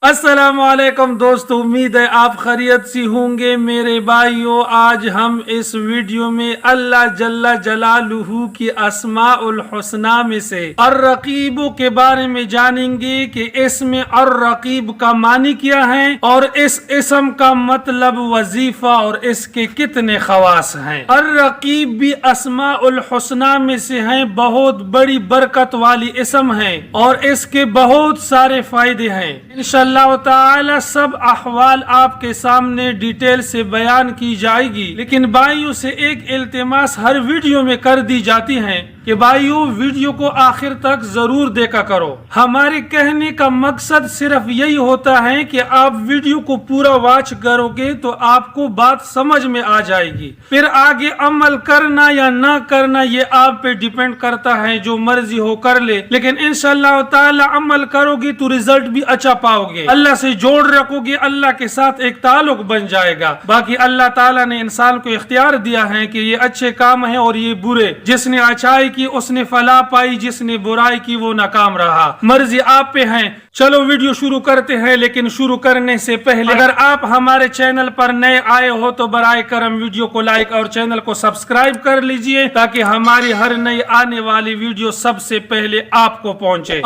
السلام علیکم دوستو، امید ہے آپ خیریت سے ہوں گے میرے بھائیوں۔ آج ہم اس ویڈیو میں اللہ جل جلالہ کی اسماء الحسنہ میں سے الرقیب کے بارے میں جانیں گے کہ اس میں الرقیب کا معنی کیا ہے اور اس اسم کا مطلب وظیفہ اور اس کے کتنے خواص ہیں۔ الرقیب بھی اسماء الحسنہ میں سے ہیں، بہت بڑی برکت والی اسم ہے اور اس کے بہت سارے فائدے ہیں۔ انشاءاللہ تعالی سب احوال آپ کے سامنے ڈیٹیل سے بیان کی جائے گی، لیکن بھائیوں سے ایک التماس ہر ویڈیو میں کر دی جاتی ہے کہ بھائیوں ویڈیو کو آخر تک ضرور دیکھا کرو۔ ہمارے کہنے کا مقصد صرف یہی ہوتا ہے کہ آپ ویڈیو کو پورا واچ کرو گے تو آپ کو بات سمجھ میں آ جائے گی، پھر آگے عمل کرنا یا نہ کرنا یہ آپ پہ ڈیپینڈ کرتا ہے، جو مرضی ہو کر لے، لیکن انشاءاللہ تعالی عمل کرو گے تو رزلٹ بھی اچھا پاؤ گے، اللہ سے جوڑ رکھو گے، اللہ کے ساتھ ایک تعلق بن جائے گا۔ باقی اللہ تعالی نے انسان کو اختیار دیا ہے کہ یہ اچھے کام ہیں اور یہ برے، جس نے اچھائی کی اس نے فلاح پائی، جس نے برائی کی وہ ناکام رہا، مرضی آپ پہ ہے۔ چلو ویڈیو شروع کرتے ہیں، لیکن شروع کرنے سے پہلے اگر آپ ہمارے چینل پر نئے آئے ہو تو برائے کرم ویڈیو کو لائک اور چینل کو سبسکرائب کر لیجئے تاکہ ہماری ہر نئی آنے والی ویڈیو سب سے پہلے آپ کو پہنچے۔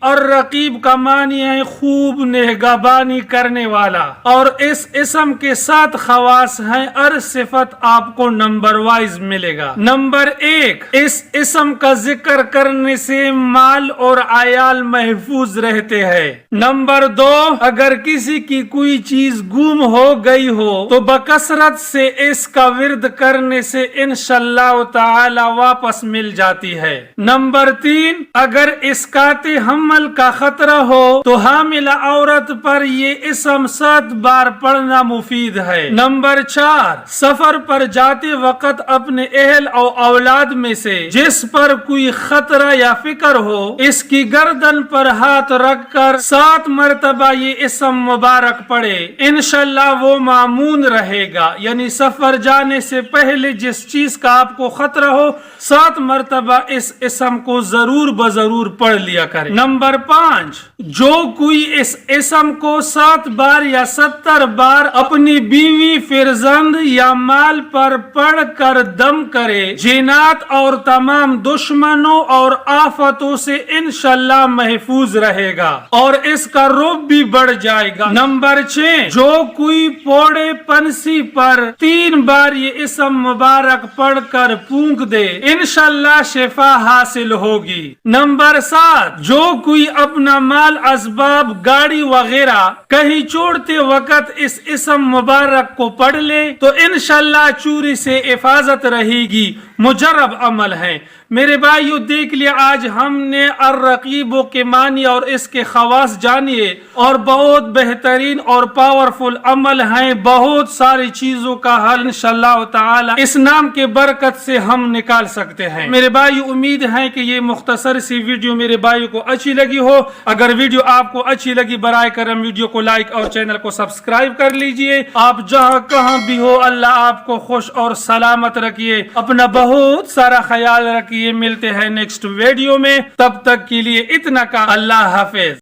الرقیب کا معنی ہے خوب نگہبانی کرنے والا، اور اس اسم کے 7 خواص ہیں، ہر صفت آپ کو نمبر وائز ملے گا۔ نمبر 1، اس اسم کا ذکر کرنے سے مال اور عیال محفوظ رہتے ہیں۔ نمبر 2، اگر کسی کی کوئی چیز گم ہو گئی ہو تو بکثرت سے اس کا ورد کرنے سے انشاءاللہ تعالی واپس مل جاتی ہے۔ نمبر 3، اگر اسقاط حمل کا خطرہ ہو تو حاملہ عورت پر یہ اسم 7 بار پڑھنا مفید ہے۔ نمبر 4، سفر پر جاتے وقت اپنے اہل اور اولاد میں سے جس پر کوئی خطرہ یا فکر ہو اس کی گردن پر ہاتھ رکھ کر 7 مرتبہ یہ اسم مبارک پڑھے، انشاءاللہ وہ مامون رہے گا۔ یعنی سفر جانے سے پہلے جس چیز کا آپ کو خطرہ ہو 7 مرتبہ اس اسم کو ضرور بضرور پڑھ لیا کرے۔ نمبر 5، جو کوئی اس اسم کو 7 بار یا 70 بار اپنی بیوی، فرزند یا مال پر پڑھ کر دم کرے، جنات اور تمام دشمنوں اور آفتوں سے انشاءاللہ محفوظ رہے گا اور اس کا رعب بھی بڑھ جائے گا۔ نمبر 6، جو کوئی پوڑے پنسی پر 3 بار یہ اسم مبارک پڑھ کر پھونک دے انشاءاللہ شفا حاصل ہوگی۔ نمبر 7، جو کوئی اپنا مال، اسباب، گاڑی وغیرہ کہیں چھوڑتے وقت اس اسم مبارک کو پڑھ لے تو انشاءاللہ چوری سے حفاظت رہے گی۔ مجرب عمل ہے میرے بھائیو، دیکھ لیا آج ہم نے الرقیب کے معنی اور اس کے خواص جانیے، اور بہت بہترین اور پاورفل عمل ہیں، بہت ساری چیزوں کا حل انشاءاللہ تعالی اس نام کے برکت سے ہم نکال سکتے ہیں۔ میرے بھائیو امید ہے کہ یہ مختصر سی ویڈیو میرے بھائیو کو اچھی لگی ہو۔ اگر ویڈیو آپ کو اچھی لگی برائے کرم ویڈیو کو لائک اور چینل کو سبسکرائب کر لیجئے۔ آپ جہاں کہاں بھی ہو اللہ آپ کو خوش اور سلامت رکھیے، اپنا بہت سارا خیال رکھیے۔ ملتے ہیں نیکسٹ ویڈیو میں، تب تک کے لیے اتنا کا اللہ حافظ۔